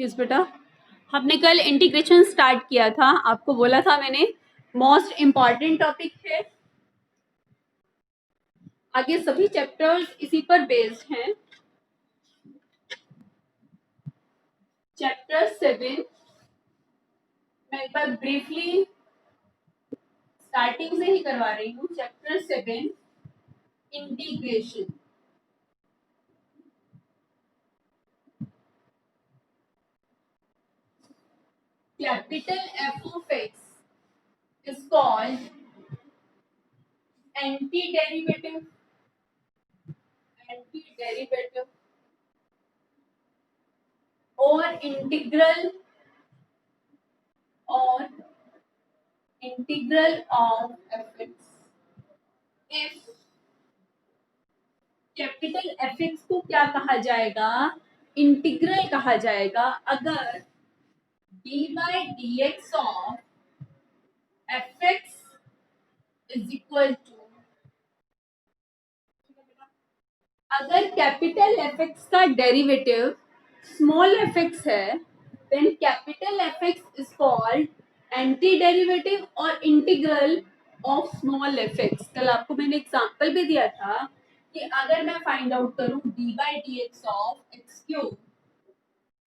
Yes बेटा, हमने कल इंटीग्रेशन स्टार्ट किया था, आपको बोला था मैंने मोस्ट इम्पॉर्टेंट टॉपिक है। आगे सभी चैप्टर्स इसी पर बेस्ड हैं। चैप्टर 7 मैं एक बार ब्रीफली स्टार्टिंग से ही करवा रही हूँ। Chapter 7 integration. Capital F of X is called antiderivative or integral of fx। if capital fx को क्या कहा जाएगा? इंटीग्रल कहा जाएगा अगर dy dx of fx is equal to, अगर कैपिटल fx का डेरिवेटिव स्मॉल fx है, then capital fx is called anti derivative और इंटीग्रल ऑफ स्मॉल fx। कल आपको मैंने एग्जांपल भी दिया था कि अगर मैं फाइंड आउट करूं dy dx of x cube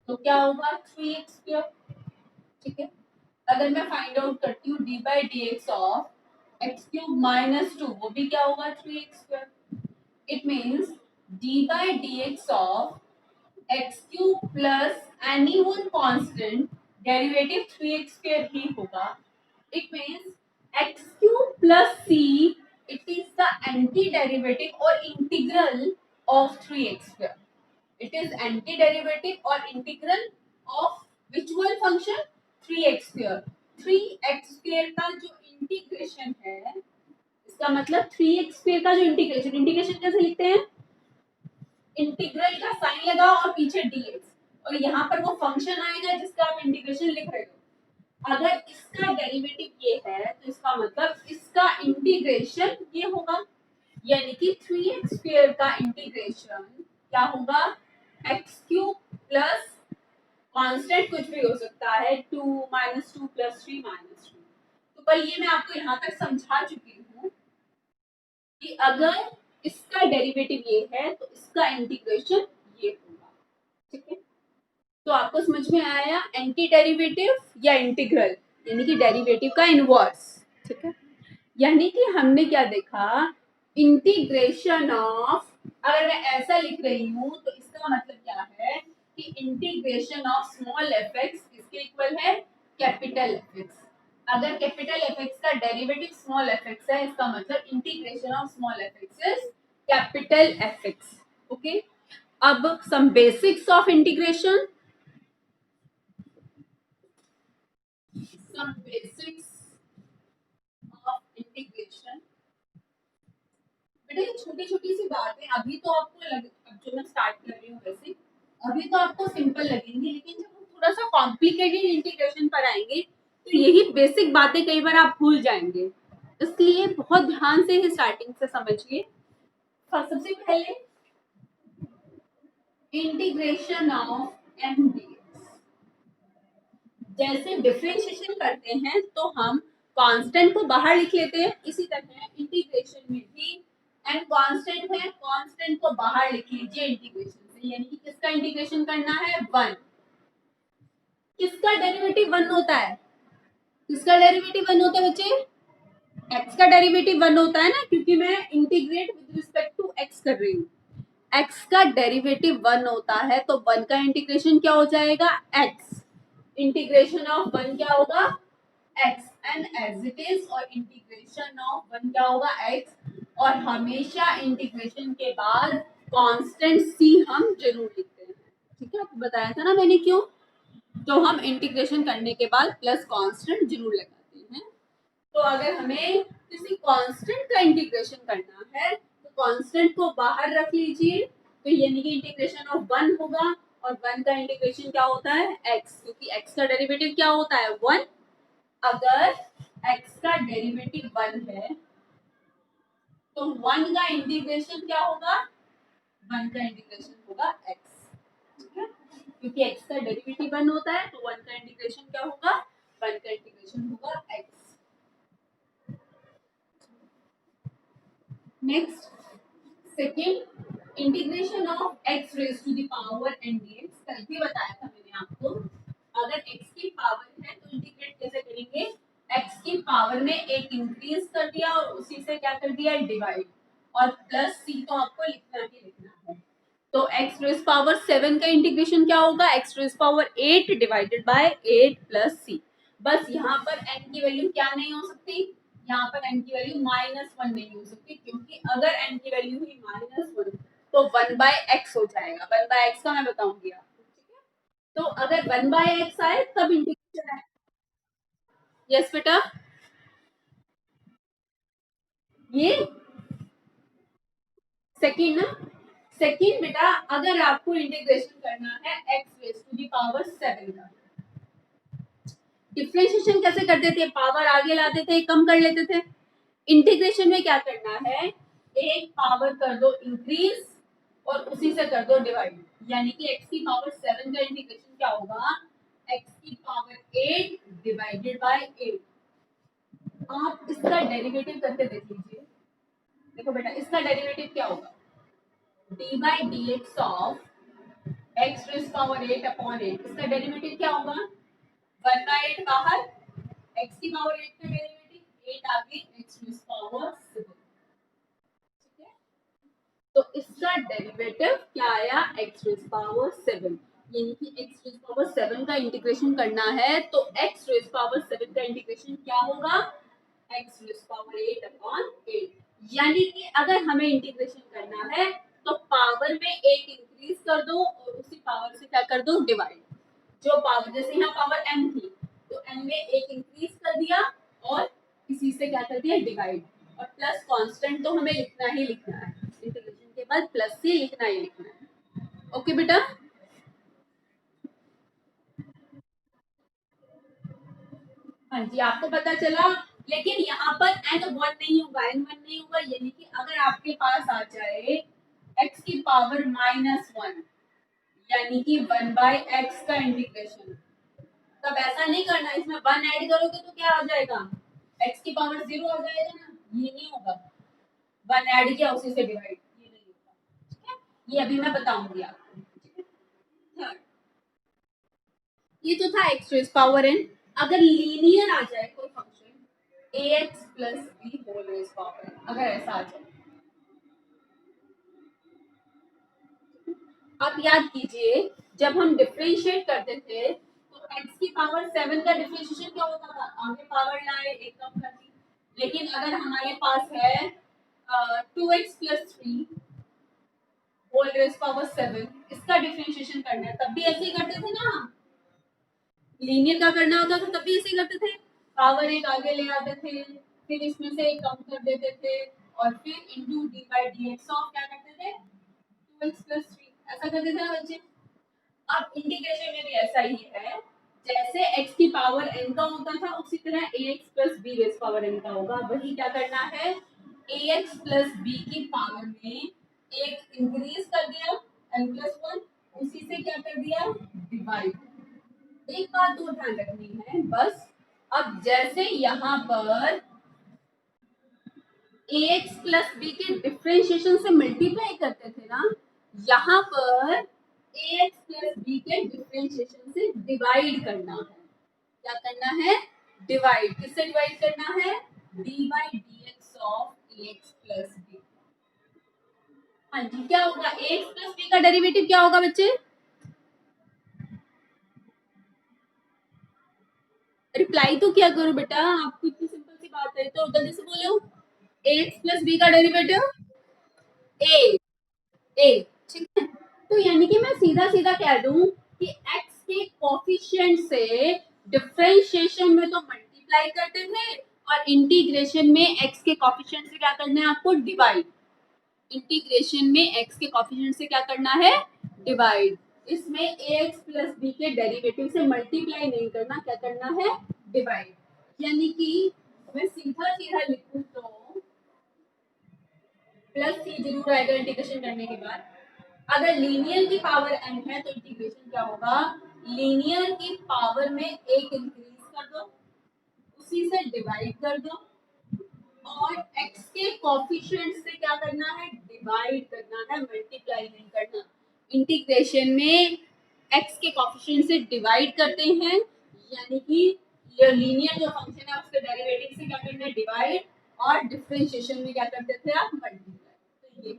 तो क्या होगा 3x स्क्वायर। ठीक है, अगर मैं फाइंड आउट करती हूँ dy dx of x cube minus 2 वो भी क्या होगा 3x square. It means dy dx of x cube plus any one constant derivative 3x square ही होगा। It means x cube plus c it is the antiderivative or integral of 3x square. It is antiderivative or integral of which one function 3x square। 3x square का जो integration है, इसका मतलब 3x square का जो integration कैसे लिखते हैं? इंटीग्रल का साइन लगाओ और पीछे dx, और यहाँ पर वो फंक्शन आएगा जिसका आप इंटीग्रेशन लिख रहे हो। अगर इसका डेरिवेटिव ये है तो इसका मतलब इसका इंटीग्रेशन ये होगा, यानी कि 3x स्क्वायर का इंटीग्रेशन क्या होगा? x क्यूब प्लस कांस्टेंट कुछ भी हो सकता है 2 माइनस 2 प्लस 3 माइनस 2। तो कल ये मैं आपको यहाँ तक समझा चुकी हूँ कि अगर इसका डेरिवेटिव ये है तो इसका इंटीग्रेशन ये होगा। ठीक है, तो आपको समझ में आया एंटी डेरिवेटिव या इंटीग्रल, यानी कि डेरिवेटिव का इनवर्स। ठीक है, यानी कि हमने क्या देखा, इंटीग्रेशन ऑफ, अगर मैं ऐसा लिख रही हूँ तो इसका मतलब क्या है कि integration of small F X किसके इक्वल है? Capital F X. अगर कैपिटल एफ एक्स का डेरिवेटिव स्मॉल एफ एक्स है, इसका मतलब integration of small F X is capital F X. Okay, अब some basics of integration. some basics of integration। बेटा ये छोटी छोटी सी बातें अभी तो आपको अब जो मैं स्टार्ट कर रही हूँ वैसे अभी तो आपको सिंपल लगेंगी, लेकिन जब हम थोड़ा सा कॉम्प्लिकेटेड इंटीग्रेशन पर आएंगे तो यही बेसिक बातें कई बार आप भूल जाएंगे, इसलिए बहुत ध्यान से ही स्टार्टिंग से समझिए। सबसे पहले इंटीग्रेशन ऑफ एम डीएक्स। जैसे डिफरेंशिएशन करते हैं तो हम कांस्टेंट को बाहर लिख लेते हैं, इसी तरह इंटीग्रेशन में भी एम कांस्टेंट है, कांस्टेंट को बाहर लिख लीजिए इंटीग्रेशन से, यानी कि किसका इंटीग्रेशन करना है? 1। किसका डेरिवेटिव 1 होता है? किसका डेरिवेटिव 1 होता है बच्चे? x का डेरिवेटिव 1 होता है ना, क्योंकि मैं integrate with respect to x कर रही हूँ। x का डेरिवेटिव 1 होता है तो 1 का इंटीग्रेशन क्या हो जाएगा? x। इंटीग्रेशन ऑफ 1 क्या होगा? x and as it is, और इंटीग्रेशन ऑफ 1 क्या होगा? x। और हमेशा इंटीग्रेशन के बाद कांस्टेंट c हम जरूर लिखते हैं। ठीक है, आपको बताया था ना मैंने क्यों, तो हम इंटीग्रेशन करने के बाद प्लस कांस्टेंट जरूर लगाते हैं। तो अगर हमें किसी कांस्टेंट का इंटीग्रेशन करना है तो कांस्टेंट को बाहर रख लीजिए, तो यानी कि इंटीग्रेशन ऑफ 1 होगा, और 1 का इंटीग्रेशन क्या होता है? x, क्योंकि x का डेरिवेटिव क्या होता है? 1। अगर x का डेरिवेटिव 1 है तो 1 का इंटीग्रेशन क्या होगा? 1 का इंटीग्रेशन होगा x। ठीक है, क्योंकि x का डेरिवेटिव 1 होता है, तो 1 का इंटीग्रेशन क्या होगा, 1 का इंटीग्रेशन होगा x। Next, second, integration of x raise to the power n dx। कल भी बताया था मैंने आपको, अगर x की पावर है तो इंटीग्रेट कैसे करेंगे, x की पावर में एक इंक्रीज कर दिया और उसी से क्या कर दिया, डिवाइड, और प्लस c तो आपको लिखना ही लिखना है। तो x रेज पावर 7 का इंटीग्रेशन क्या होगा, x raise power 8 divided by 8 plus c। बस यहाँ पर n की वैल्यू क्या नहीं हो सकती, यहाँ पर n की वैल्यू -1 नहीं हो सकती, क्योंकि अगर n की वैल्यू ही -1 तो 1/x हो जाएगा। 1/x का मैं बताऊंगी आपको, ठीक है। तो अगर 1/x आए तब इंटीग्रेशन है। यस बेटा, ये सेकेंड ना, सेकेंड बेटा, अगर आपको इंटीग्रेशन करना है x raise to the power 7 का, डिफरेंशिएशन कैसे करते थे, पावर आगे लाते थे, कम कर लेते थे। इंटीग्रेशन में क्या करना है, एक पावर कर दो इंक्रीज और उसी से कर दो डिवाइड, यानी कि x की पावर 7 का इंटीग्रेशन क्या होगा, x की पावर 8 डिवाइडेड बाय 8। आप इसका डेरिवेटिव करके देख लीजिए। देखो बेटा, इसका डेरिवेटिव क्या होगा, d by D x of x raise power 8 upon 8। इसका डेरिवेटिव क्या होगा, 1/8 बाहर, x की पावर 8 का डेरिवेटिव 8 आगे, x रेज पावर 7, ठीक है। तो इसका डेरिवेटिव क्या आया, x रेज पावर 7, यानी कि x रेज पावर 7 का इंटीग्रेशन करना है तो x रेज पावर 7 का इंटीग्रेशन क्या होगा, x रेज पावर 8 अपॉन 8। यानी कि अगर हमें इंटीग्रेशन करना है तो पावर में एक इंक्रीज कर दो और उसी पावर से क्या कर दो, डिवाइड। जो पावर, जैसे यहाँ पावर m थी तो m में एक इंक्रीज कर दिया और इसी से क्या कर दिया, डिवाइड, और प्लस कांस्टेंट तो हमें लिखना ही लिखना है, इंटीग्रेशन के बाद प्लस से लिखना ही लिखना है। ओके बेटा, हाँ जी, आपको पता चला। लेकिन यहाँ पर n1 नहीं होगा, n1 नहीं होगा, यानी कि अगर आपके पास आ जाए x की पावर -1, यानी कि 1/x का इंटीग्रेशन, तब ऐसा नहीं करना, इसमें 1 ऐड करोगे तो क्या आ जाएगा, x की पावर 0 आ जाएगा ना, ये नहीं होगा। 1 ऐड किया उसी से डिवाइड, ये नहीं होगा, ठीक है। ये अभी मैं बताऊंगी आपको, ठीक है। Third, ये तो था x रेज पावर n। अगर लीनियर आ जाए कोई function ax plus b whole raise power n, अगर ऐसा आ जाए, आप याद कीजिए जब हम डिफरेंशिएट करते थे तो x की पावर 7 का डिफरेंशिएशन क्या होता था, आगे पावर लाए एक कम कर दी। लेकिन अगर हमारे पास है 2x plus 3 whole raise power 7, इसका डिफरेंशिएशन करना है, तब भी ऐसे ही करते थे ना। लीनियर का करना होता था तब भी ऐसे ही करते थे, पावर एक आगे ले आते थे, फिर इसमें से एक कम कर देते थे, और फिर into D by D x of क्या करते थे, 2x प्लस 3, ऐसा करते थे ना बच्चे। अब इंटीग्रेशन में भी ऐसा ही है, जैसे x की पावर n का होता था उसी तरह ax plus b raise power n का होगा। वही क्या करना है, ax प्लस b की पावर में एक इंक्रीज कर दिया n प्लस 1, उसी से क्या कर दिया, डिवाइड। एक बात तो ध्यान रखनी है बस, अब जैसे यहाँ पर ax प्लस b के डिफरेंशिएशन से मल्टीप्लाई करते थे ना, यहाँ पर ax प्लस b के डिफरेंशिएशन से डिवाइड करना है। क्या करना है, डिवाइड। किससे डिवाइड करना है, d by D x of ax plus b। हाँ जी, क्या होगा, ax प्लस b का डेरिवेटिव क्या होगा बच्चे, रिप्लाई तो क्या करो बेटा, आपको इतनी सिंपल सी बात है तो जल्दी से बोलो। ax प्लस b का डेरिवेटिव a, a, ठीक है। तो यानी कि मैं सीधा सीधा कह दूं कि x के कोफिशिएंट से डिफरेंशिएशन में तो मल्टीप्लाई करते थे और इंटीग्रेशन में x के कोफिशिएंट से क्या करना है आपको, डिवाइड। इंटीग्रेशन में x के कोफिशिएंट से क्या करना है, डिवाइड। इसमें ax प्लस b के डेरिवेटिव से मल्टीप्लाई नहीं करना, क्या करना है, डिवाइड। यानी कि मैं सीधा सीधा लिखूं तो प्लस सी जरूर आएगा इंटीग्रेशन करने के बाद, अगर लीनियर की पावर n है तो इंटीग्रेशन क्या होगा, लीनियर की पावर में एक इंक्रीज कर दो, उसी से डिवाइड कर दो, और x के कोफिशिएंट से क्या करना है, डिवाइड करना है, मल्टीप्लाई नहीं करना। इंटीग्रेशन में x के कोफिशिएंट से डिवाइड करते हैं, यानी कि ये लीनियर जो फंक्शन है उसके डेरिवेटिव से क्या करना है, डिवाइड, और डिफरेंशिएशन में क्या करते थे आप, मल्टीप्लाई। तो ये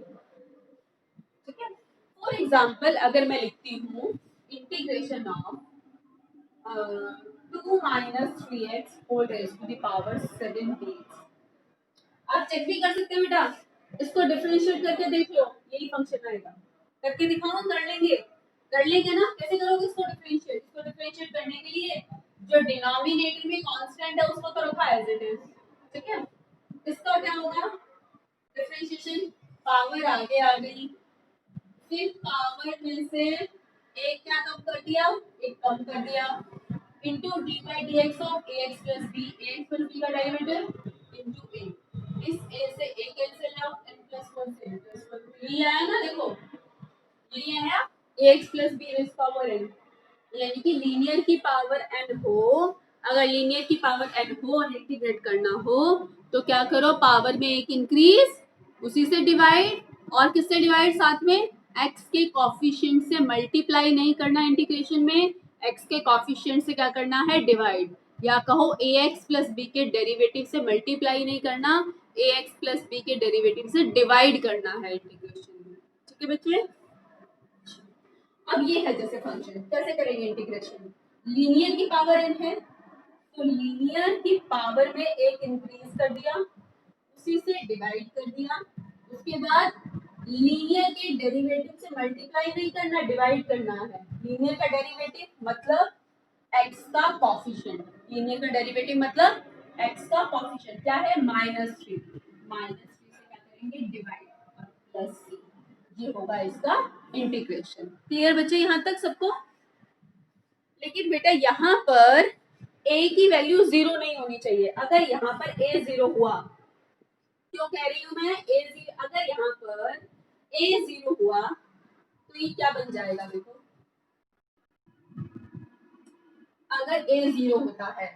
ठीक है। फॉर एग्जांपल अगर मैं लिखती हूँ integration of 2 minus 3x whole raise to the power 7 आप चेक भी कर सकते हैं बेटा, इसको डिफरेंशिएट करके देख लो, यही फंक्शन आएगा। करके दिखाओ, कर लेंगे ना, कैसे करोगे इसको डिफरेंशिएट, इसको डिफरेंशिएट करने के लिए जो डिनोमिनेटर में कांस्टेंट है उसको तो रखा एज इट इज, ठीक है। इसका क्या होगा, डिफरेंशिएशन, पावर आगे आ गई, फिर पावर में से एक क्या कम कर दिया, एक कम कर दिया, into D by D x of A x plus B, A x plus B का डेरिवेटिव इंटू ए, इस ए से A cancel out, N plus one से एन प्लस वन, यही आया ना, देखो यही आया, A x plus B raise power N, यानी कि लीनियर की पावर एन हो, अगर लीनियर की पावर एन हो और इंटीग्रेट करना हो तो क्या करो, पावर में एक इंक्रीज, उसी से डिवाइड, और किससे डिवाइड, साथ में एक्स के कॉफिशिएंट से मल्टीप्लाई नहीं करना, इंटीग्रेशन में एक्स के कॉफिशिएंट से क्या करना है, डिवाइड, या कहो ए एक्स प्लस बी के डेरिवेटिव से मल्टीप्लाई नहीं करना, ए एक्स प्लस बी के डेरिवेटिव से डिवाइड करना है इंटीग्रेशन में, ठीक है बच्चे। अब ये है जैसे फंक्शन, कैसे करेंगे इंटीग्रेशन, लीनियर की पावर n है तो लीनियर की पावर में एक इंक्रीज कर दिया, उसी से डिवाइड कर दिया, उसके बाद लीनियर के डेरिवेटिव से मल्टीप्लाई नहीं करना, डिवाइड करना है, लीनियर का डेरिवेटिव मतलब x का कोफिशिएंट, लीनियर का डेरिवेटिव मतलब x का कोफिशिएंट क्या है, -3, -3 से क्या करेंगे, डिवाइड, और प्लस c, ये होगा इसका इंटीग्रेशन। क्लियर बच्चे यहाँ तक सबको। लेकिन बेटा यहाँ पर a की वैल्यू 0 नहीं होनी चाहिए, अगर यहाँ पर a 0 हुआ, क्यों कह रही हूँ मैं a 0, अगर यहाँ पर a 0 हुआ तो ये क्या बन जाएगा, देखो अगर a 0 होता है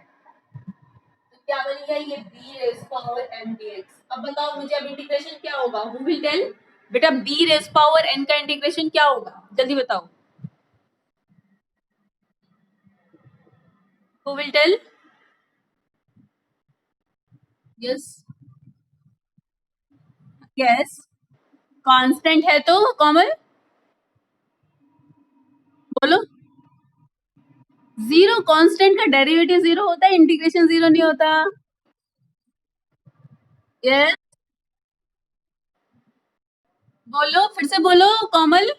तो क्या बनेगा, ये b raise power n dx। अब बताओ मुझे, अब इंटीग्रेशन क्या होगा, हु विल टेल, बेटा b रेज पावर n का इंटीग्रेशन क्या होगा, जल्दी बताओ, who will tell, yes yes, constant है तो कॉमन बोलो, जीरो, कांस्टेंट का डेरिवेटिव जीरो होता है, इंटीग्रेशन जीरो नहीं होता, यस, बोलो फिर से बोलो Komal,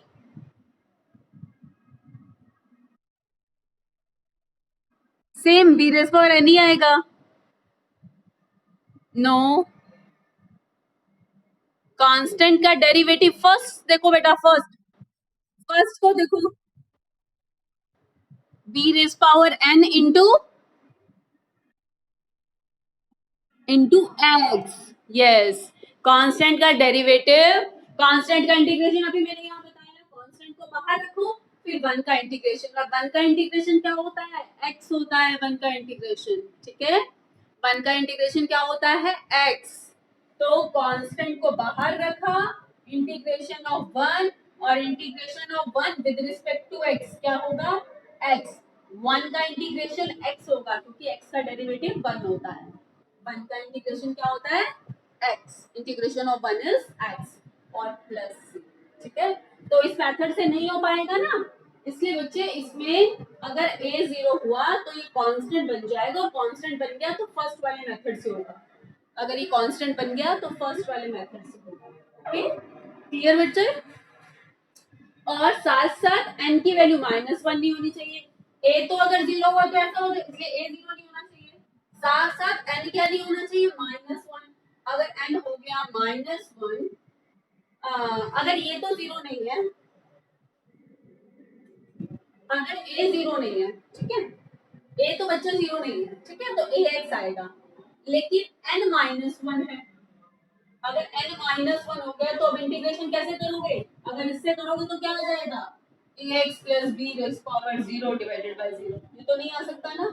same B raise power N ही आएगा, नो, कांस्टेंट का डेरिवेटिव फर्स्ट देखो बेटा, फर्स्ट फर्स्ट को देखो, B raise power N into X, yes, constant का डेरिवेटिव, कांस्टेंट का इंटीग्रेशन अभी मैंने यहाँ बताया, कांस्टेंट को बाहर रखो, फिर वन का इंटीग्रेशन, और वन का इंटीग्रेशन क्या होता है, एक्स होता है वन का इंटीग्रेशन, ठीक है, वन का इंटीग्रेशन क्या होता है, एक्स, तो कांस्टेंट को बाहर रखा, इंटीग्रेशन ऑफ वन, और integration of one with respect to x क्या होगा, एक्स, वन का इंटीग्रेशन एक्स होगा क्योंकि एक्स का डेरिवेटिव वन होता है, वन का इंटीग्रेशन क्या होता है, x, integration of one is x, और प्लस सी, ठीक है। तो इस मेथड से नहीं हो पाएगा ना, इसलिए बच्चे इसमें अगर a 0 हुआ तो ये कांस्टेंट बन जाएगा, और कांस्टेंट बन गया तो फर्स्ट वाले मेथड से होगा, अगर ये कांस्टेंट बन गया तो फर्स्ट वाले मेथड से होगा, ओके क्लियर बच्चे। और साथ साथ n की वैल्यू -1 नहीं होनी चाहिए, a तो अगर 0 हुआ तो ऐसा होगा, इसलिए a 0 नहीं होना चाहिए, साथ साथ n क्या नहीं होना चाहिए, -1, अगर n हो गया -1, अगर ये तो 0 नहीं है, अगर a 0 नहीं है, ठीक है, a तो बच्चा 0 नहीं है, ठीक है, तो a x आएगा, लेकिन n -1 है, अगर n माइनस वन हो गया तो अब इंटीग्रेशन कैसे करोगे? अगर इससे करोगे तो क्या आ जाएगा? ax plus B raise power zero divided by zero. ये तो नहीं आ सकता ना,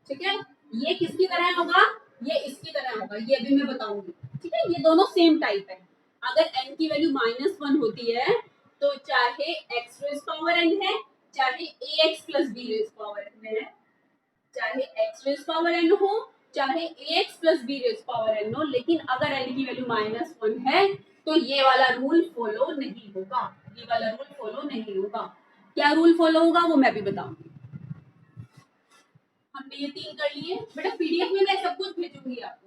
ठीक है। ये किसकी तरह होगा? ये इसकी तरह होगा, ये अभी मैं बताऊंगी, ठीक है। ये दोनों सेम टाइप है। अगर n की वैल्यू माइनस वन होती है तो चाहे x रेज पावर n है, चाहे ax plus b raise power n है, चाहे x रेज पावर n हो, चाहे ax plus b raise power n हो, लेकिन अगर n की वैल्यू माइनस वन है तो ये वाला रूल फॉलो नहीं होगा, ये वाला रूल फॉलो नहीं होगा। क्या रूल फॉलो होगा वो मैं भी बताऊंगी। हमने ये तीन कर लिए बेटा, पीडीएफ में मैं सब कुछ भेजूंगी आपको।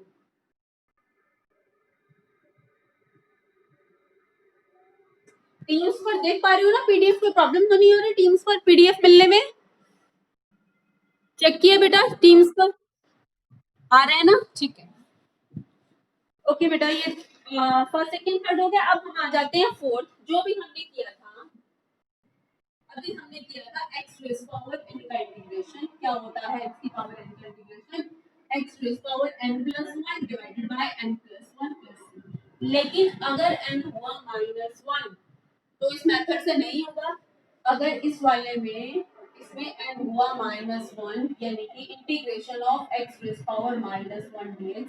टीम्स पर देख पा रही हो ना पीडीएफ? कोई प्रॉब्लम तो नहीं हो रही टीम्स पर पीडीएफ मिलने में? चेक किया बेटा टीम्स पर आ रहे हैं ना? ठीक है, ओके बेटा। ये फर्स्ट सेकंड थर्ड हो गया। अब हम आ जाते हैं फोर्थ। जो भी हमने किया था, अभी हमने किया था x रेज पावर n का इंटीग्रेशन। क्या होता है x की पावर n का integration? x raise power n plus one divided by n plus one plus. लेकिन अगर n हुआ माइनस वन तो इस मेथड से नहीं होगा। अगर इस वाले में इसमें n हुआ माइनस वन, यानी कि integration of x raise power minus one dx,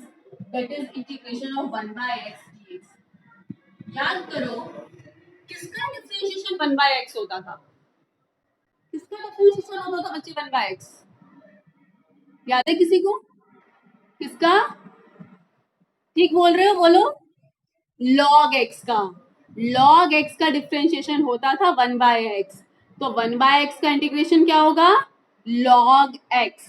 that is integration of one by x dx। याद करो किसका डिफरेंशिएशन वन बाय एक्स होता था? किसका डिफरेंशिएशन होता था बच्चे वन बाय एक्स? याद है किसी को? किसका? ठीक बोल रहे हो, बोलो। लॉग एक्स का। लॉग एक्स का डिफरेंशिएशन होता था वन बाय एक्स। तो वन बाय एक्स का इंटीग्रेशन क्या होगा? Log x.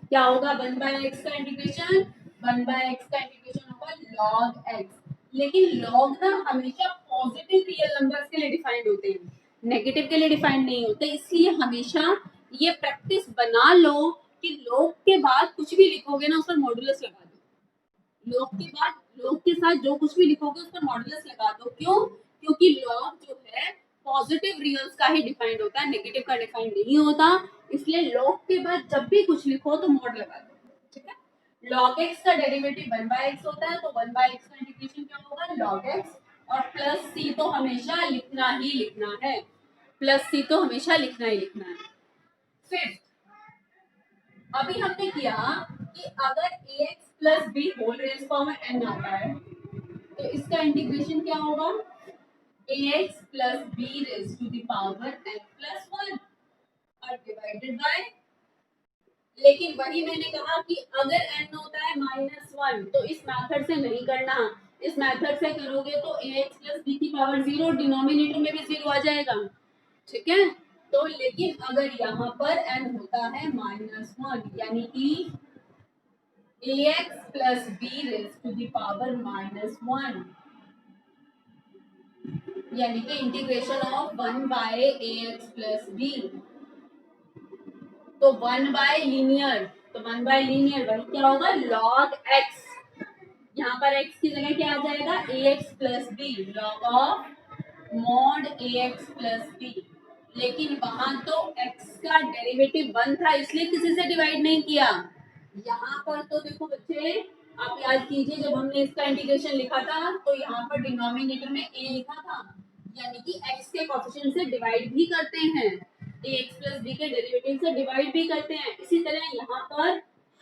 क्या होगा वन बाय एक्स का इंटीग्रेशन? वन बाय एक्स का इंटीग्रेशन होगा लॉग एक्स। लेकिन लॉग ना हमेशा पॉजिटिव रियल नंबर्स के लिए डिफाइंड होते हैं, नेगेटिव के लिए डिफाइंड नहीं होते। इसलिए हमेशा ये प्रैक्टिस बना लो कि लॉग के बाद कुछ भी लिखोगे ना उस पर मॉडुलस लगा दो। लॉग के बाद लॉग के साथ जो कुछ भी लिखोगे उस पर मॉडुलस लगा दो। क्यों? क्योंकि लॉग जो है पॉजिटिव रियल्स का ही डिफाइंड होता है, नेगेटिव का डिफाइंड नहीं होता। इसलिए लॉग के बाद जब भी कुछ लिखो तो मॉड लगा दो, ठीक है। log x का डेरिवेटिव वन बाय एक्स होता है, तो वन बाय एक्स का इंटीग्रेशन क्या होगा? log x। और प्लस सी तो हमेशा लिखना ही लिखना है, प्लस सी तो हमेशा लिखना ही लिखना है। फिफ्थ, अभी हमने किया कि अगर ax plus b whole raise power n आता है तो इसका इंटीग्रेशन क्या होगा? ax plus B raise to the power n plus one और डिवाइडेड बाय। लेकिन वही मैंने कहा कि अगर n होता है माइनस वन तो इस मेथड से नहीं करना। इस मेथड से करोगे तो ax प्लस बी की पावर जीरो, डिनोमिनेटर में भी जीरो आ जाएगा, ठीक है। तो लेकिन अगर यहाँ पर n होता है माइनस वन, यानी कि ax plus B raise to the power minus one, यानी कि integration of one by ax plus b. तो वन बाय लीनियर, तो वन बाय लीनियर वही क्या होगा? log x। यहाँ पर x की जगह क्या आ जाएगा? ax plus b, log of mod ax plus B. लेकिन वहां तो x का डेरिवेटिव वन था इसलिए किसी से डिवाइड नहीं किया। यहाँ पर तो देखो बच्चे, आप याद कीजिए जब हमने इसका इंटीग्रेशन लिखा था तो यहाँ पर डिनोमिनेटर में a लिखा था, यानी कि x के कोएफिशिएंट से डिवाइड भी करते हैं, ax प्लस b के डेरिवेटिव से डिवाइड भी करते हैं। इसी तरह यहाँ पर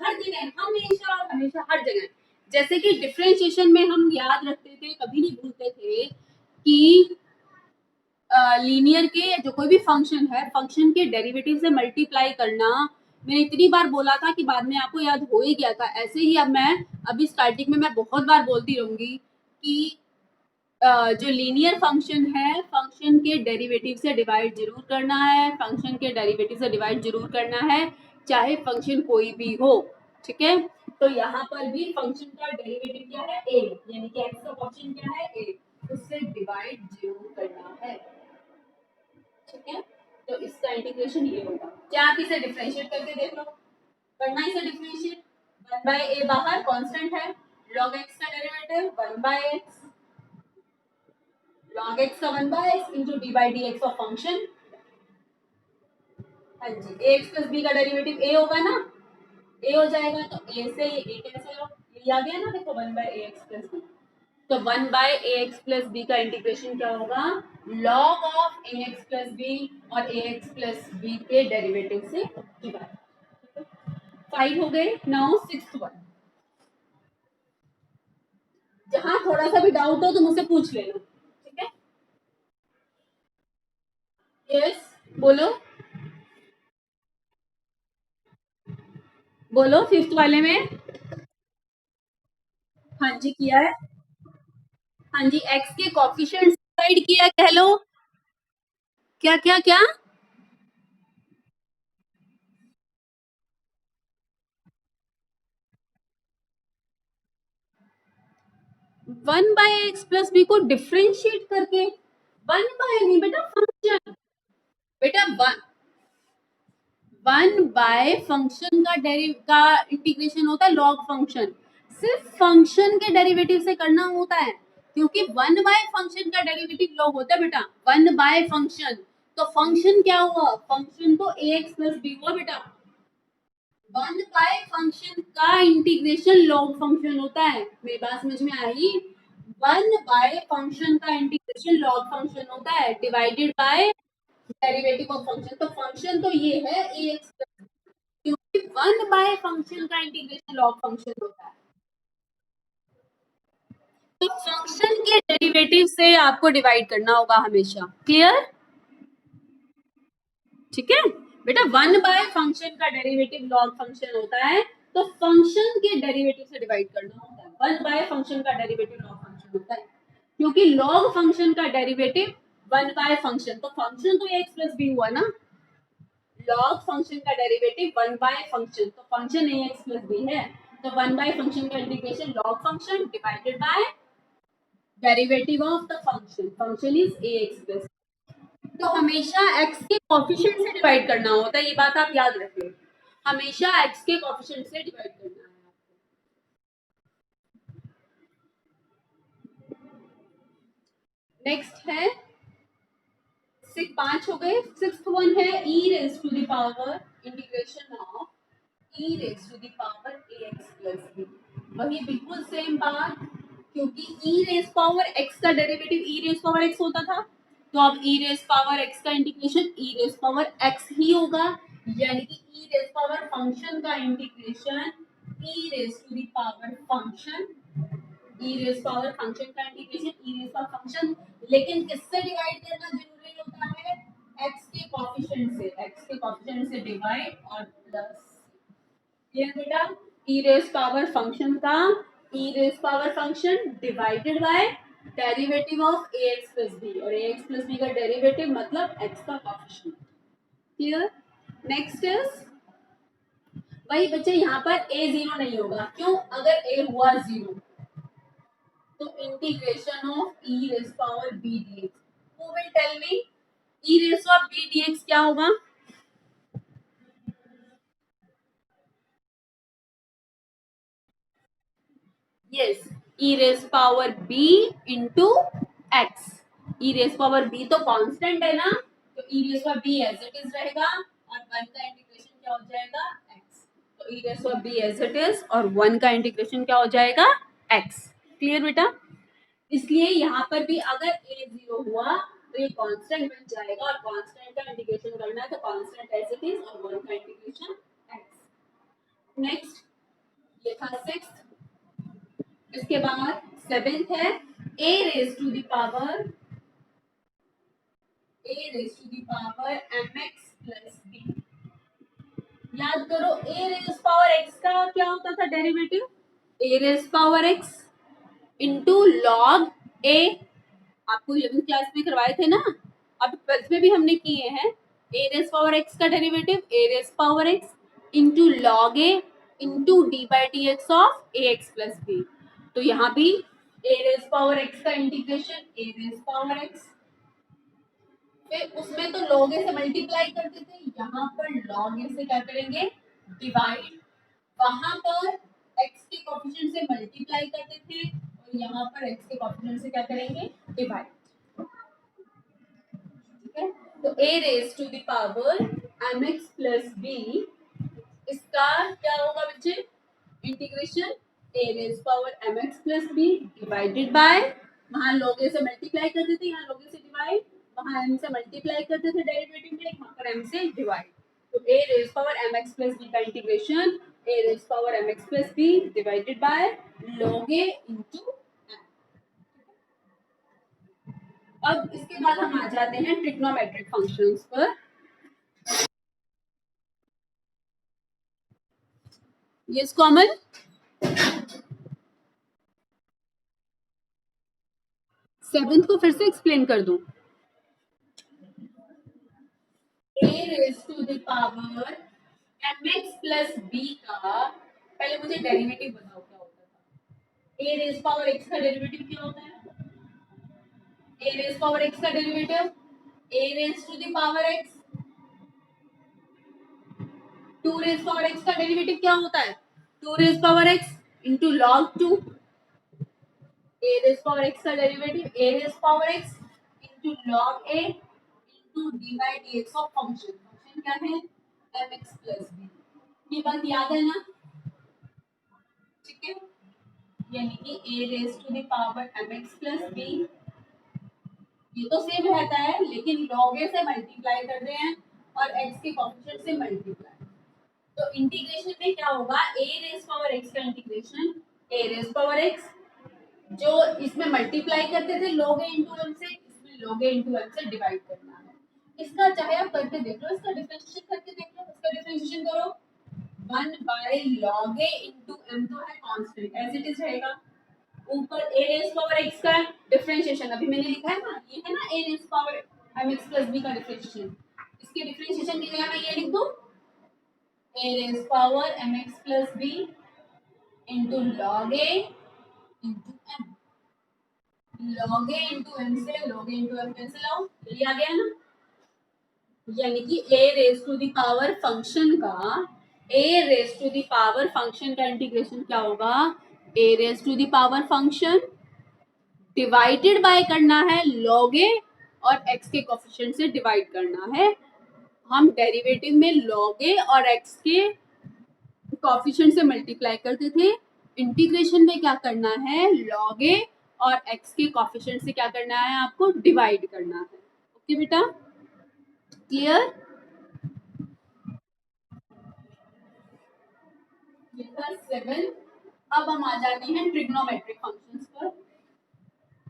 हर जगह, हमेशा और हमेशा हर जगह, जैसे कि डिफरेंशिएशन में हम याद रखते थे, कभी नहीं भूलते थे कि लीनियर के जो कोई भी फंक्शन है, फंक्शन के डेरिवेटिव से मल्टीप्लाई करना। मैंने इतनी बार बोला था कि बाद में आपको याद हो ही गया था। ऐसे ही अब मैं अभी स्टार्टिंग में मैं बहुत बार बोलती रहूंगी कि जो लीनियर फंक्शन है, फंक्शन के डेरिवेटिव से डिवाइड जरूर करना है, फंक्शन के डेरिवेटिव से डिवाइड जरूर करना है, चाहे फंक्शन कोई भी हो, ठीक है। तो यहाँ पर भी फंक्शन का डेरिवेटिव क्या है? a, यानी कि x का फंक्शन क्या है? a, उससे डिवाइड जरूर करना है, ठीक है। तो इसका इंटीग्रेशन ये होगा। क्या आप इसे डिफरेंशिएट करके देख लो? करना इसे डिफरेंशिएट। वन बाय ए बाहर कांस्टेंट है, log x का derivative one by x, log x का one by x into D by D x of function. हाँ जी, ax प्लस b का डेरिवेटिव a होगा ना, a हो जाएगा। तो a से ये a कैंसिल हो, ये आ गया ना, देखो one by x plus b. तो 1/ax+b का इंटीग्रेशन क्या होगा, log ऑफ ax+b और ax+b के डेरिवेटिव से डिवाइड। 5 हो गए। नाउ 6th वन, जहां थोड़ा सा भी डाउट हो तो मुझसे पूछ लेना, ठीक है? यस, बोलो बोलो, 5th वाले में। हाँ जी किया है। हाँ जी, एक्स के कोफिशिएंट डिवाइड किया, कह लो। क्या क्या क्या? 1/x+b को डिफरेंशिएट करके। 1 बाय नहीं बेटा, फंक्शन। बेटा 1/फंक्शन का डेरिव का इंटीग्रेशन होता है लॉग फंक्शन। सिर्फ फंक्शन के डेरिवेटिव से करना होता है, क्योंकि 1/फंक्शन का डेरिवेटिव लॉग होता है बेटा। 1/फंक्शन, तो फंक्शन क्या हुआ, फंक्शन तो ax+b हुआ बेटा। 1/फंक्शन का इंटीग्रेशन लॉग फंक्शन होता है। मेरी बात समझ में आई? 1/फंक्शन का इंटीग्रेशन लॉग फंक्शन होता है, divided by derivative of function. तो फंक्शन तो ये है ax, क्योंकि 1/फंक्शन का इंटीग्रेशन लॉग फंक्शन होता है। तो फंक्शन के डेरिवेटिव से आपको डिवाइड करना होगा हमेशा। क्लियर? ठीक है बेटा, 1/फंक्शन का डेरिवेटिव लॉग फंक्शन होता है, तो फंक्शन के डेरिवेटिव से डिवाइड करना होता है। 1/फंक्शन का डेरिवेटिव लॉग फंक्शन होता है, क्योंकि लॉग फंक्शन का डेरिवेटिव 1/फंक्शन, तो फंक्शन तो ax+b हुआ ना। लॉग फंक्शन का डेरिवेटिव 1/फंक्शन, तो फंक्शन ax+b है। तो 1/फंक्शन का integration log function divided by derivative of the function, function is ax+b। तो हमेशा x के कोफिशिएंट से डिवाइड करना होता है, ये बात आप याद रखिए। हमेशा x के कोफिशिएंट से डिवाइड करना है। नेक्स्ट है 5 हो गए। 6th वन है e raise to the power integration of e raise to the power ax+b। वही बिल्कुल सेम बात, क्योंकि e रेज पावर x का derivative e raise power x होता था, तो अब e रेज पावर x का integration e raise power x ही होगा। यानी कि e रेज पावर फंक्शन का integration e raise to the power function, e raise power function का integration e raise power function. लेकिन किससे डिवाइड करना जरूरी होता है, x के कोफिशिएंट से, x के कोफिशिएंट से डिवाइड और प्लस। क्लियर बेटा? e रेज पावर फंक्शन का e raise power function divided by derivative of ax+b, और ax+b का डेरिवेटिव मतलब x का कोफिशिएंट। क्लियर? नेक्स्ट इज, वही बच्चे यहाँ पर a 0 नहीं होगा। क्यों? अगर a हुआ 0 तो integration of e raise power b dx। Who will tell me e raise power b dx क्या होगा? Yes, e raise power b into x. e raise power b तो कांस्टेंट है ना, तो e raise power b as it is रहेगा, और 1 का integration क्या हो जाएगा, x। तो e raise power b as it is, और 1 का इंटीग्रेशन क्या हो जाएगा, x। क्लियर बेटा? इसलिए यहाँ पर भी अगर a 0 हुआ तो ये कांस्टेंट बन जाएगा, और कांस्टेंट का इंटीग्रेशन करना है तो कांस्टेंट एज इट इज, और 1 का इंटीग्रेशन x। नेक्स्ट, ये था 6th। इसके बाद 7th है a raise to the power mx plus b। याद करो, a रेज पावर x का क्या होता था derivative, a raise power x into log a। आपको 11th क्लास में करवाए थे ना, अब 12th में भी हमने किए हैं। a रेज पावर x का derivative a raise power x into log a into D by D x of ax plus b। तो यहाँ भी a रेज पावर x का integration a raise power x, फिर उसमें तो log a से multiply करते थे, यहाँ पर log a से क्या करेंगे, डिवाइड। वहां पर x के कोफिशिएंट से मल्टीप्लाई करते थे, और यहाँ पर x के कोफिशिएंट से क्या करेंगे, डिवाइड। ठीक है? तो a raise to the power mx plus b, इसका क्या होगा बच्चे, integration a raise power M x plus B divided by, वहां log a से मल्टीप्लाई करते थे, यहाँ log a से डिवाइड, वहां m से मल्टीप्लाई करते थे डेरिवेटिव में, यहाँ पर m से डिवाइड। तो a raise power M x plus B का integration a raise power M x plus B divided by log a into m। अब इसके बाद हम आ जाते हैं ट्रिग्नोमेट्रिक फंक्शंस पर। यस कॉमन, सेवेंथ को फिर से एक्सप्लेन कर दूं। a raise to the power mx plus b का, पहले मुझे डेरिवेटिव बताओ क्या होता था। a रेज पावर x का डेरिवेटिव क्या होता है? a रेज पावर x का derivative a raise to the power x, 2 raise power x का डेरिवेटिव क्या होता है? 2 raise power x into log 2। a raise power x का derivative a raise power x into log a into dy dx of function. Function क्या है? mx plus b। ये बात याद है ना? ठीक है, यानी कि a raise to the power mx plus b, ये तो सेम रहता है लेकिन log a से मल्टीप्लाई कर रहे हैं और x के कोएफिशिएंट से मल्टीप्लाई। तो इंटीग्रेशन में क्या होगा? a रेज पावर x का integration a raise power x, जो इसमें मल्टीप्लाई करते थे log a इंटू m से, इसमें log a इंटू m से डिवाइड करना है। इसका चाहे आप करके देख लो, इसका डिफरेंशिएशन करके देख लो, इसका डिफरेंशिएशन करो 1 by log a into m तो है कांस्टेंट, एज इट इज रहेगा। ऊपर a रेज पावर x का डिफरेंशिएशन अभी मैंने लिखा है ना, ये है ना a raise power mx plus b का डिफरेंशिएशन। इसके डिफरेंशिएशन की जगह मैं ये लिख दूं a raise power mx plus b into log a into m। log a into m से log a into m cancel out, ये आ गया ना। यानी कि a raise to the power function का, a raise to the power function का integration क्या होगा? a raise to the power function divided by करना है log a और x के कोफिशिएंट से डिवाइड करना है। हम डेरिवेटिव में log a और x के कोफिशिएंट से मल्टीप्लाई करते थे, इंटीग्रेशन में क्या करना है? log a और x के कोफिशिएंट से क्या करना है? आपको डिवाइड करना है। ओके बेटा, क्लियर? ये था 7। अब हम आ जाते हैं ट्रिग्नोमेट्रिक फंक्शंस पर।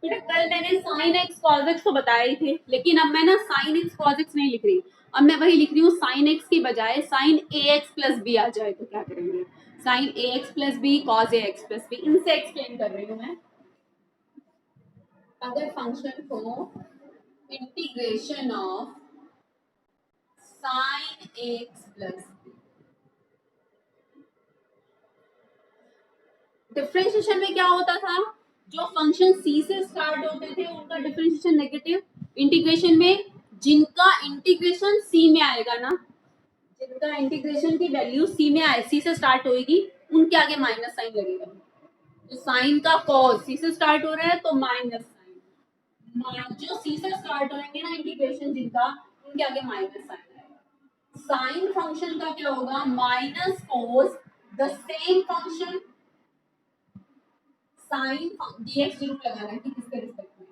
बेटा कल मैंने साइन एक्स कॉस एक्स तो बताए ही थे, लेकिन अब मैं ना साइन एक्स कॉस एक्स नहीं लिख रही, अब मैं वही लिख रही हूँ साइन एक्स की बजाय साइन ए एक्स प्लस बी आ जाए तो क्या करेंगे? साइन ए एक्स प्लस बी कॉस ए एक्स प्लस बी, इनसे एक्सप्लेन कर रही हूँ मैं। अगर फंक्शन को integration of sine x plus b, differentiation में क्या होता था? जो फंक्शन सी से स्टार्ट होते थे उनका डिफरेंशिएशन नेगेटिव, इंटीग्रेशन में जिनका इंटीग्रेशन सी में आएगा ना, जिनका इंटीग्रेशन की वैल्यू सी में आए, सी से स्टार्ट होएगी, उनके आगे माइनस साइन लगेगा। तो साइन का कॉस सी से स्टार्ट हो रहा है तो माइनस साइन, जो सी से स्टार्ट होंगे ना इंटीग्रेशन जिनका, उनके आगे माइनस साइन आएगा। साइन फंक्शन का क्या होगा? Minus cos the same function, sine dx जरूर लगाना है कि किसके रिस्पेक्ट में,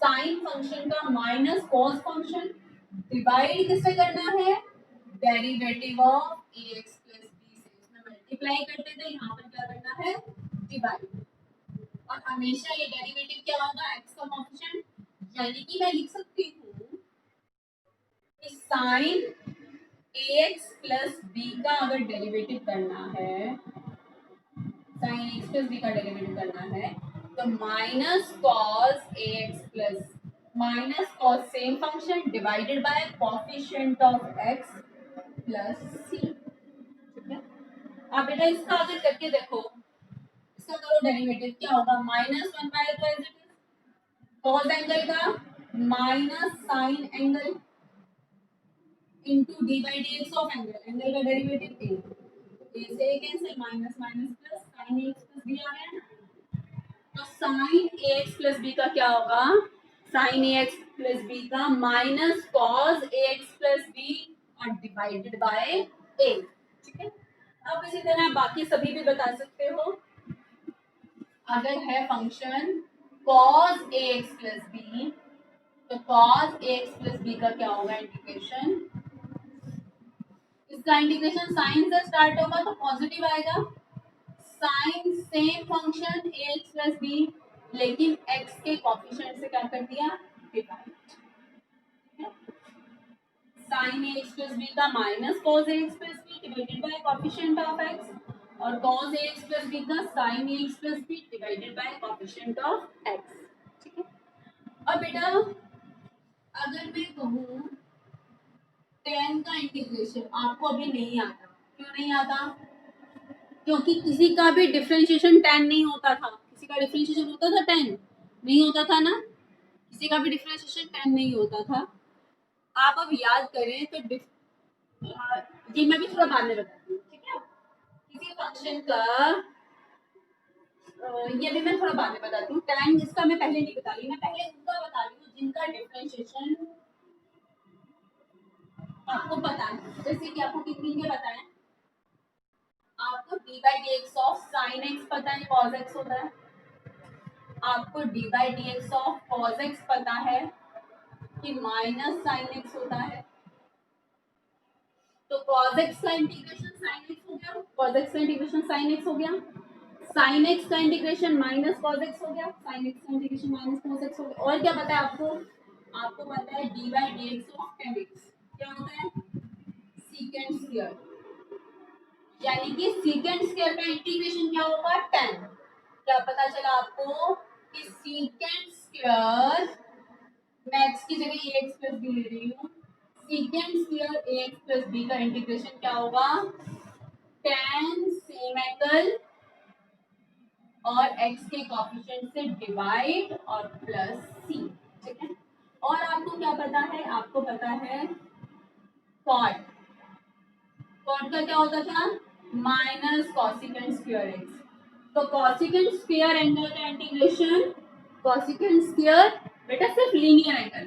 साइन फंक्शन का माइनस कॉस फंक्शन डिवाइड किससे करना है? Derivative of ax plus b से, इसमें मल्टीप्लाई करते थे, यहाँ पर क्या करना है? डिवाइड। और हमेशा ये डेरिवेटिव क्या होगा? x का कोएफिशिएंट, यानी कि मैं लिख सकती हूँ कि साइन ax प्लस b का अगर डेरिवेटिव करना है, साइन एक्स प्लस बी का डेरिवेटिव करना है तो minus cos A x plus minus cos same function divided by coefficient of X plus C. ठीक है, अब बेटा इसका अगर करके देखो, इसका करो डेरिवेटिव, क्या होगा? माइनस वन बाय तो as it is cos angle का minus sine angle into D by D x of angle, angle का डेरिवेटिव ए से A cancel, minus minus plus sine A x plus B आ गया ना। तो sine ए x plus B का क्या होगा? साइन ए एक्स प्लस बी का माइनस कॉस ए एक्स प्लस बी और डिवाइडेड बाय ए। ठीक है, अब इसी तरह बाकी सभी भी बता सकते हो। अगर है function cos ax plus b, तो cos ax प्लस बी का क्या होगा इंटीग्रेशन, इसका इंटीग्रेशन साइन से स्टार्ट होगा तो पॉजिटिव आएगा, sine same function ax plus B, लेकिन x के कोफिशिएंट से क्या कर दिया, divide, sine ax plus B का minus cos ax plus B divided by coefficient of x, और cos ax प्लस बी का sin ax plus B divided by coefficient of x, ठीक है। अब बेटा अगर मैं कहूँ tan का इंटीग्रेशन आपको अभी नहीं आता, क्यों नहीं आता, क्योंकि किसी का भी डिफरेंशिएशन tan नहीं होता था, किसी का डिफरेंशिएशन होता था tan नहीं होता था ना, किसी का भी डिफरेंशिएशन tan नहीं होता था। आप अब याद करें तो ये मैं भी थोड़ा बाद में बताती हूँ, ठीक है। किसी फंक्शन का ये भी मैं थोड़ा बाद में बताती हूँ, tan इसका मैं पहले नहीं बता रही, मैं पहले उनका बता रही हूँ जिनका डिफरेंशिएशन आपको पता है। जैसे कि आपको कितनी के पता है, आपको D by D x of sine x पता है कॉस एक्स होता है, आपको D by D x of cos x पता है कि माइनस साइन एक्स होता है, तो cos x का इंटीग्रेशन sin x हो गया, cos x का इंटीग्रेशन sin x हो गया, sin x का इंटीग्रेशन माइनस cos x हो गया, sin x का इंटीग्रेशन माइनस cos x हो गया। और क्या पता है आपको, आपको पता है D by D x of tan x क्या होता है, सीकेंड स्क्वायर, यानी कि सीकेंड स्क्वायर का इंटीग्रेशन क्या होगा, tan। क्या पता चला आपको कि सीकेंड स्क्वायर, मैं x की जगह ax प्लस b ले रही हूँ, secant square ax plus b का इंटीग्रेशन क्या होगा, tan सेम एंगल और x के कोएफिशिएंट से डिवाइड और प्लस c, ठीक है। और आपको क्या पता है, आपको पता है cot, cot का क्या होता था, माइनस कॉसिकेंट स्क्वायर एक्स, तो कॉसिकेंट स्क्वायर एंगल का इंटीग्रेशन, कॉसिकेंट स्क्वायर बेटा सिर्फ linear angle,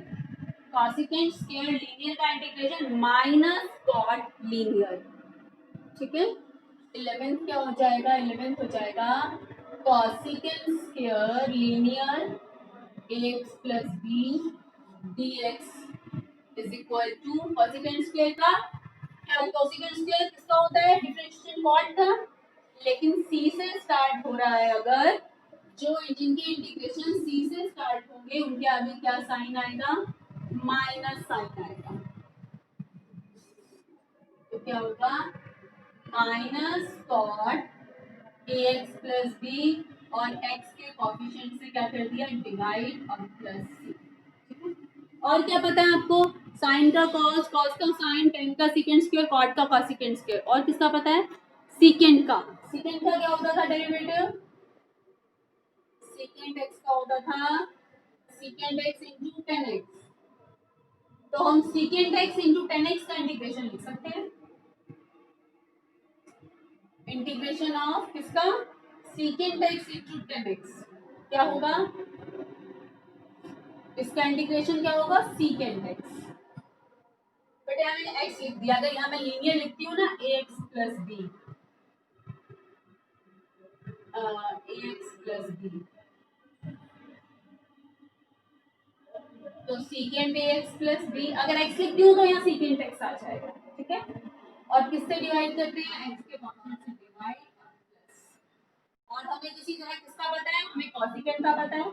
cosecant square linear का इंटीग्रेशन माइनस कॉट लीनियर, ठीक है। 11th क्या हो जाएगा, 11th हो जाएगा cosecant square linear ax plus b dx is equal to cosecant square का क्या, कॉसिकेंट स्क्वायर किसका होता है, डिफरेंशिएशन कॉट का, लेकिन c से स्टार्ट हो रहा है, अगर जो जिनके इंटीग्रेशन c से स्टार्ट होंगे उनके आगे क्या साइन आएगा, माइनस साइन आएगा, तो क्या होगा minus cot ax plus B और x के कोएफिशिएंट से क्या कर दिया, डिवाइड और प्लस c। और क्या पता है आपको, साइन का कॉस, कॉस का साइन, टेन का सीकेंड स्क्वायर, कॉट का कॉसिकेंड स्क्वायर, और किसका पता है, सीकेंड का, सीकेंड का क्या होता था डेरिवेटिव, सीकेंड एक्स का होता था सीकेंड एक्स इंटू टेन एक्स, तो हम सीकेंड एक्स इंटू टेन एक्स का इंटीग्रेशन लिख सकते हैं, इंटीग्रेशन ऑफ किसका, सीकेंड एक्स इंटू टेन एक्स क्या होगा, इसका इंटीग्रेशन क्या होगा, सीकेंड एक्स, बट यहाँ मैंने x लिख दिया, अगर यहाँ मैं लीनियर लिखती हूँ ना ax plus b, ax plus b, तो सीकेंड ax प्लस बी, अगर x लिखती हूँ तो यहाँ सीकेंड x आ जाएगा, ठीक है। और किससे डिवाइड करते हैं, x के फंक्शन से डिवाइड और प्लस, और हमें किसी तरह किसका पता है, हमें कॉसिकेंड का पता है,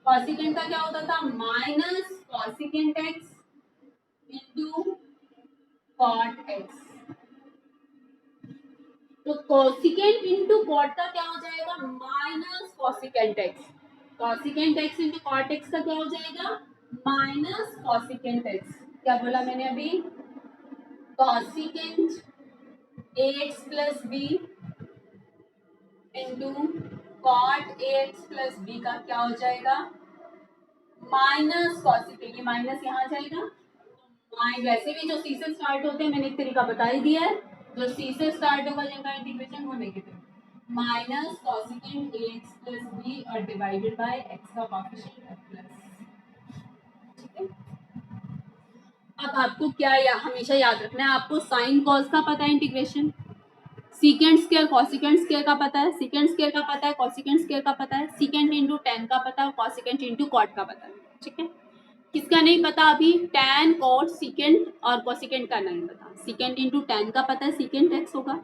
कॉसिकेंड का क्या होता था, minus cosecant x into cot x, तो कोसिकेंट इंटू कॉट का क्या हो जाएगा, minus cosecant x, cosecant x into cot x का क्या हो जाएगा, माइनस कोसिकेंट एक्स, क्या बोला मैंने अभी, cosecant x plus b into cot x plus B का क्या हो जाएगा, माइनस कोसिकेंट, ये माइनस यहाँ जाएगा, वैसे भी जो सी से स्टार्ट होते हैं मैंने एक तरीका बता ही दिया है, जो सी से स्टार्ट होगा जिनका इंटीग्रेशन वो negative, minus cosecant x plus B और डिवाइडेड बाय एक्स का कोएफिशिएंट प्लस, ठीक है। अब आपको क्या हमेशा याद रखना है, आपको साइन कॉस का पता है integration, secant square cosecant square का पता है, सीकेंड स्क्वायर का पता है, कॉसिकेंड स्क्वायर का पता है, सीकेंड इंटू टेन का पता है, कॉसिकेंड इंटू कॉट का पता है। ठीक है, किसका नहीं पता अभी? टेन, कॉट, सीकेंड और कॉसिकेंड का नहीं पता। सीकेंड इंटू टेन का पता है, सीकेंड एक्स होगा।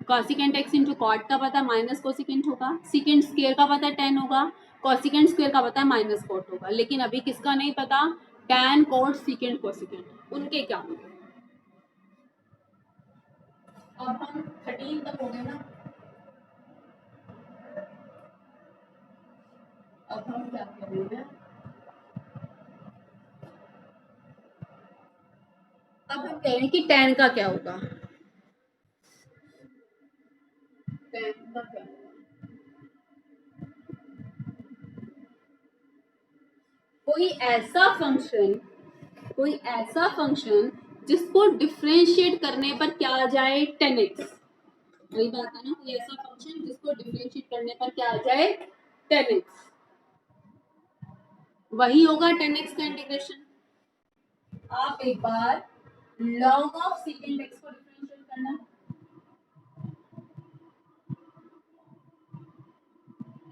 कॉसिकेंड एक्स इंटू कॉट का पता है, माइनस कोसिकेंड होगा। सीकेंड स्क्वायर का पता है, टेन होगा। कॉसिकेंड स्क्वायर का पता है, माइनस कॉट होगा। लेकिन अभी किसका नहीं पता? टेन, कॉट, सीकेंड, कोसिकेंड, उनके क्या होंगे? अब हम 13 तक हो गए ना, अब हम क्या करेंगे? अब हम कह रहे हैं कि टेन का क्या होगा? टेन का क्या होगा? कोई ऐसा फंक्शन जिसको डिफरेंशिएट करने पर क्या आ जाए? 10x। वही बात है ना, कोई ऐसा फंक्शन जिसको डिफरेंशिएट करने पर क्या आ जाए? 10x। वही होगा 10x का इंटीग्रेशन। आप एक बार log ऑफ सेकेंड एक्स को डिफरेंशिएट करना,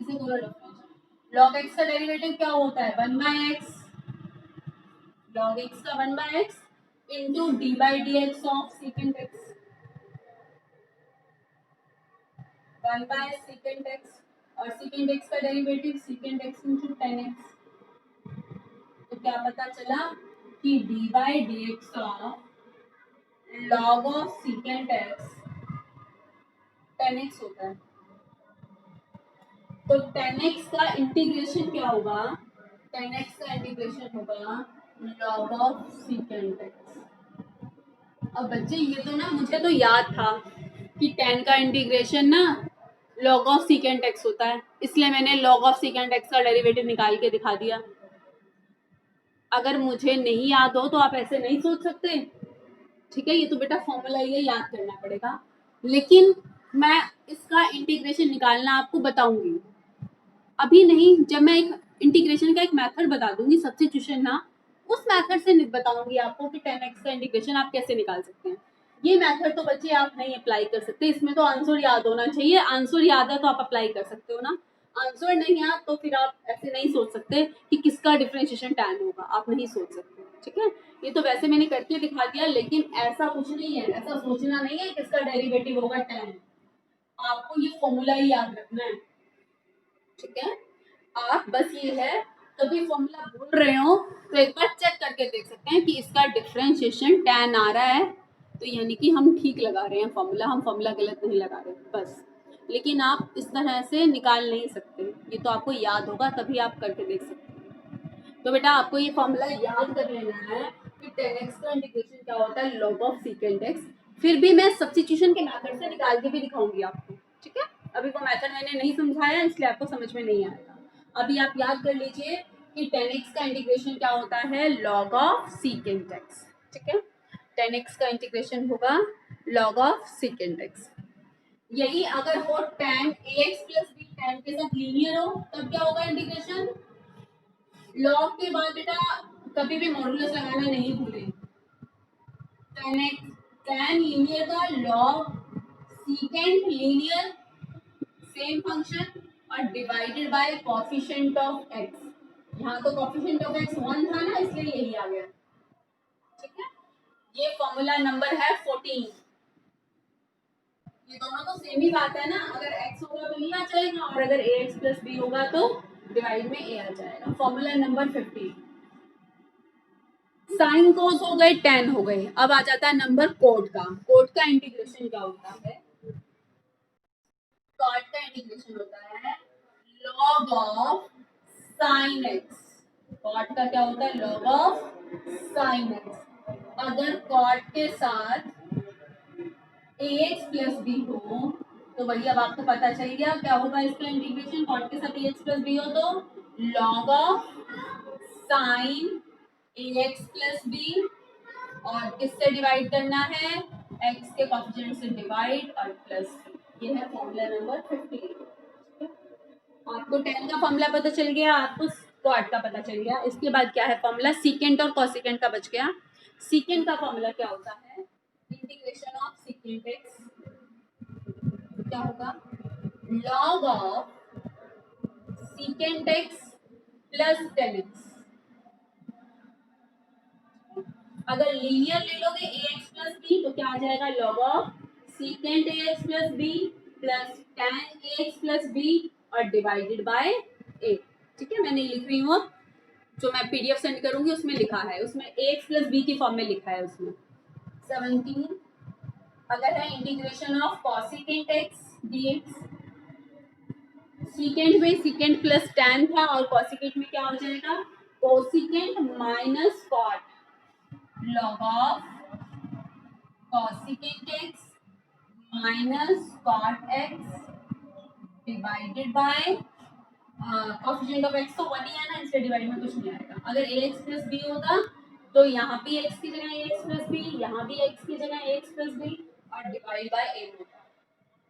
इसे बोलो डिफरेंशिएट। log x का डेरिवेटिव क्या होता है? 1/x। log x का 1/x into D by D x of second X, 1/सेकेंड एक्स। और सेकेंड एक्स का derivative second X into 10x। तो क्या पता चला कि D by D x of log of second X 10x होता है। तो 10x का इंटीग्रेशन क्या होगा? 10x का इंटीग्रेशन होगा लॉग ऑफ सेकेंड एक्स। अब बच्चे ये तो ना, मुझे तो याद था कि 10 का इंटीग्रेशन ना लॉग ऑफ सेकेंड एक्स होता है, इसलिए मैंने लॉग ऑफ सेकेंड एक्स का डेरिवेटिव निकाल के दिखा दिया। अगर मुझे नहीं याद हो तो आप ऐसे नहीं सोच सकते। ठीक है, ये तो बेटा फॉर्मूला ये याद करना पड़ेगा, लेकिन मैं इसका इंटीग्रेशन निकालना आपको बताऊंगी, अभी नहीं। जब मैं एक इंटीग्रेशन का एक मेथड बता दूंगी, सब्स्टिट्यूशन ना, उस मेथड से बताऊंगी आपको कि 10x का इंटीग्रेशन आप कैसे निकाल सकते हैं। ये मेथड तो बच्चे आप नहीं अप्लाई कर सकते, इसमें तो आंसर याद होना चाहिए। आंसर याद है तो आप अप्लाई कर सकते हो ना, आंसर नहीं याद तो फिर आप ऐसे नहीं सोच सकते कि किसका डिफरेंशिएशन 10 होगा, आप नहीं सोच सकते। ठीक है, ये तो वैसे मैंने करके दिखा दिया, लेकिन ऐसा कुछ नहीं है, ऐसा सोचना नहीं है किसका डेरिवेटिव होगा 10। आपको ये फॉर्मूला ही याद रखना है। ठीक है, आप बस ये है, कभी फॉर्मूला भूल रहे हो तो एक बार चेक करके देख सकते हैं कि इसका डिफरेंशिएशन 10 आ रहा है, तो यानी कि हम ठीक लगा रहे हैं फॉर्मूला, हम फॉर्मूला गलत नहीं लगा रहे बस। लेकिन आप इस तरह से निकाल नहीं सकते, ये तो आपको याद होगा तभी आप करके देख सकते हैं। तो बेटा आपको ये फॉर्मूला याद कर लेना है कि 10x का इंटीग्रेशन क्या होता है, log ऑफ सेकेंड एक्स। फिर भी मैं सब्स्टिट्यूशन के मेथड से निकाल के भी दिखाऊंगी आपको। ठीक है, अभी वो मेथड मैंने नहीं समझाया इसलिए आपको समझ में नहीं आएगा। अभी आप याद कर लीजिए कि 10x का इंटीग्रेशन क्या होता है, log ऑफ सेकेंड एक्स। ठीक है, 10x का इंटीग्रेशन होगा log ऑफ सेकेंड एक्स। यही अगर हो tan ax plus b, tan के साथ लीनियर हो, तब क्या होगा इंटीग्रेशन? लॉग के बाद बेटा कभी भी मॉडुलस लगाना नहीं भूले। tan लीनियर का log second linear same function और divided by coefficient of x। यहाँ तो कोएफिशिएंट ऑफ x 1 था ना, इसलिए यही आ गया। ठीक है, ये फॉर्मूला नंबर है 14। ये दोनों तो सेम ही बात है ना, अगर x होगा तो ये आ जाएगा और अगर ax प्लस b होगा तो डिवाइड में a आ जाएगा। Formula number 15। साइन कोस हो गए, टेन हो गए, अब आ जाता है नंबर कोट का। कोट का इंटीग्रेशन क्या होता है? कोट का इंटीग्रेशन होता है log of sine x. Cot का क्या होता है? log of sine x. अगर कोट के साथ ax प्लस बी हो तो वही, अब आपको पता चल गया क्या होगा इसका इंटीग्रेशन। कोट के साथ ax प्लस बी हो तो log of sine ax plus B, और किससे डिवाइड करना है? x के कोएफिशिएंट से डिवाइड और प्लस। ये है फॉर्मूला नंबर 15। आपको 10 का फॉर्मूला पता चल गया, आपको क्वाड का पता चल गया। इसके बाद क्या है फॉर्मूला? सीकेंट और कॉसिकेंट का बच गया। सीकेंट का फॉर्मूला क्या होता है? इंटीग्रेशन ऑफ सीकेंट एक्स क्या होगा, log of secant x plus ten x. अगर लीनियर ले लोगे ए एक्स प्लस बी तो क्या आ जाएगा, log of secant a x plus B plus tan a x plus B और डिवाइडेड बाय ए। ठीक है, मैंने लिख रही हूँ, जो मैं पीडीएफ सेंड करूंगी उसमें लिखा है, उसमें ए एक्स प्लस बी की फॉर्म में लिखा है उसमें। 17 अगर है integration of cosecant x dx, secant में सीकेंट प्लस टेन था और कॉसिकेंट में क्या हो जाएगा, cosecant minus cot, log of cosecant x minus cot x divided by coefficient of x तो 1 ही है ना, इससे डिवाइड में कुछ नहीं आएगा। अगर ए एक्स प्लस बी होता तो यहाँ भी एक्स की जगह ए एक्स प्लस बी, यहाँ भी एक्स की जगह ए एक्स प्लस बी और डिवाइड बाय ए होता।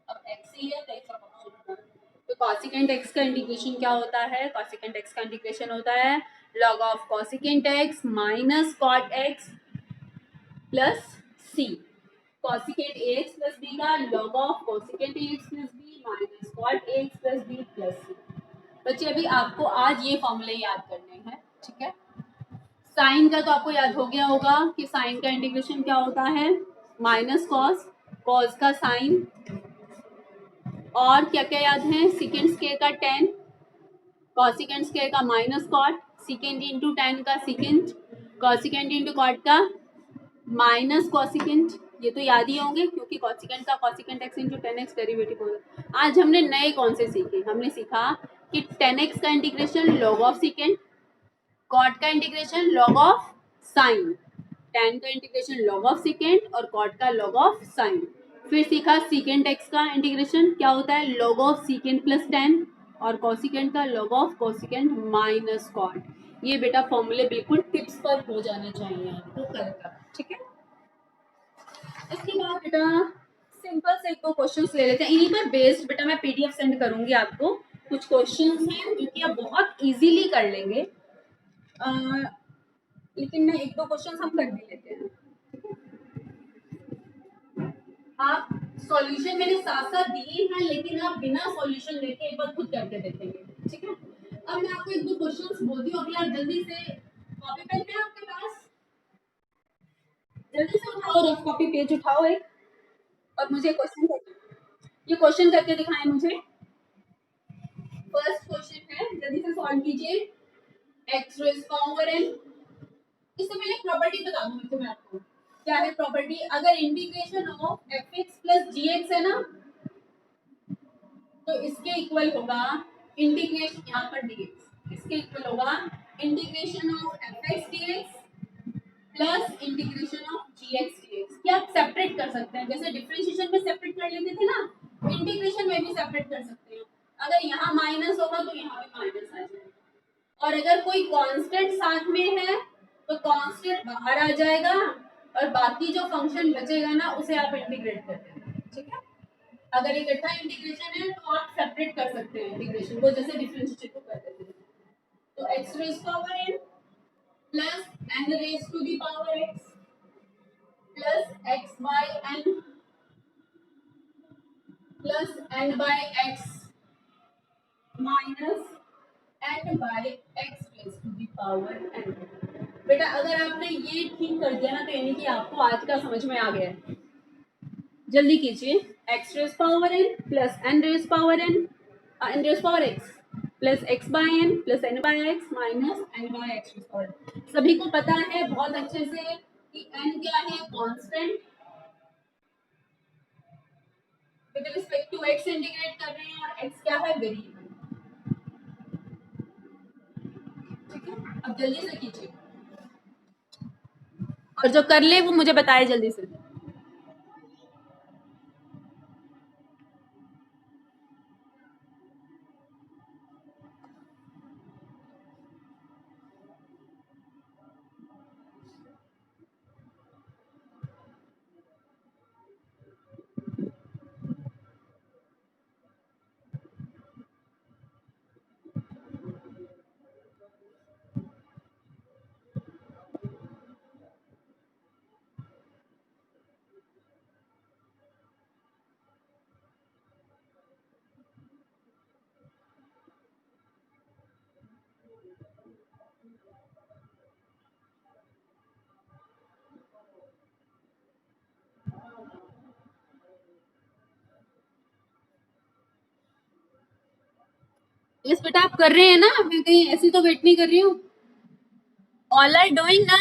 अब एक्स ही है तो एक्स का फंक्शन होगा। तो कॉसिकेंट एक्स का इंटीग्रेशन क्या होता है, कॉसिकेंट एक्स का इंटीग्रेशन होता है log of cosecant x minus cot x plus C. Cosecant A x plus B का log of cosecant A x plus B minus cot A x plus B plus C. बच्चे अभी आपको आज ये फॉर्मूले याद करने हैं, ठीक है। साइन का तो आपको याद हो गया होगा कि साइन का इंटीग्रेशन क्या होता है, माइनस कॉस, कॉस का साइन, और क्या क्या याद है, सिकेंड स्केयर का टेन, कॉसिकेंड स्केयर का minus cot, secant into tan का सिकेंड, कॉसिकेंड इंटू कॉट का माइनस कॉसिकेंड। ये तो याद ही होंगे क्योंकि कॉसिकेंड का cosecant x into tan x derivative होगा। आज हमने नए कौन से सीखे, हमने सीखा कि टेन एक्स का integration log of second, cot का integration log of sine, tan का इंटीग्रेशन लॉग ऑफ सिकेंड और कॉट का लॉग ऑफ साइन। फिर सीखा सीकेंट एक्स का इंटीग्रेशन क्या होता है, log of secant plus tan और कॉसिकेंट का log of cosecant minus cot. ये बेटा फॉर्मूले बिल्कुल टिप्स पर हो जाने चाहिए आपको कल तक, ठीक है। इसके बाद बेटा सिंपल से एक दो क्वेश्चंस ले लेते हैं, इन्हीं पर बेस्ड बेटा मैं पीडीएफ सेंड करूंगी आपको। कुछ क्वेश्चंस हैं जो कि आप बहुत इजीली कर लेंगे, लेकिन मैं एक दो क्वेश्चंस हम कर भी लेते हैं। आप सॉल्यूशन मैंने साथ साथ दिए हैं, लेकिन आप बिना सॉल्यूशन लेके एक बार खुद करके देखेंगे, ठीक है। अब मैं आपको एक दो क्वेश्चंस बोलती हूँ, अभी आप जल्दी से कॉपी पेन है आपके पास, जल्दी से उठाओ, रफ कॉपी पेज उठाओ एक और मुझे ये क्वेश्चन करके दिखाएं मुझे। फर्स्ट क्वेश्चन है, जल्दी से सॉल्व कीजिए। एक्स रेज पावर एन, इससे पहले प्रॉपर्टी बता दूं मैं आपको, क्या है प्रॉपर्टी, अगर integration of f x plus g x है ना तो इसके इक्वल होगा इंटीग्रेशन, यहाँ पर dx, इसके इक्वल होगा integration of f x d x plus integration of g x d x. क्या आप सेपरेट कर सकते हैं, जैसे डिफरेंशिएशन में सेपरेट कर लेते थे ना, इंटीग्रेशन में भी सेपरेट कर सकते हैं। अगर यहाँ माइनस होगा तो यहाँ भी माइनस आ जाएगा, और अगर कोई कांस्टेंट साथ में है तो कांस्टेंट बाहर आ जाएगा और बाकी जो फंक्शन बचेगा ना उसे आप इंटीग्रेट कर देंगे, ठीक है। अगर इकट्ठा इंटीग्रेशन है तो आप सेपरेट कर सकते हैं इंटीग्रेशन को, जैसे डिफरेंशिएट को कर देते हैं। तो x raise power n plus n raise to the power x plus x by n plus n by x minus n by x raise to the power n। बेटा अगर आपने ये ठीक कर दिया ना तो यानी कि आपको आज का समझ में आ गया है। जल्दी कीजिए, x raise power n plus n raise power n, n raise power x plus x by n plus n by x minus n by x raise power. सभी को पता है बहुत अच्छे से कि n क्या है, constant, with respect to x integrate कर रहे हैं, और x क्या है, वेरिएबल, ठीक है। अब जल्दी से कीजिए और जो कर ले वो मुझे बताए जल्दी से। यस बेटा आप कर रहे हैं ना, मैं कहीं ऐसी तो वेट नहीं कर रही हूँ. ऑल आर डूइंग ना.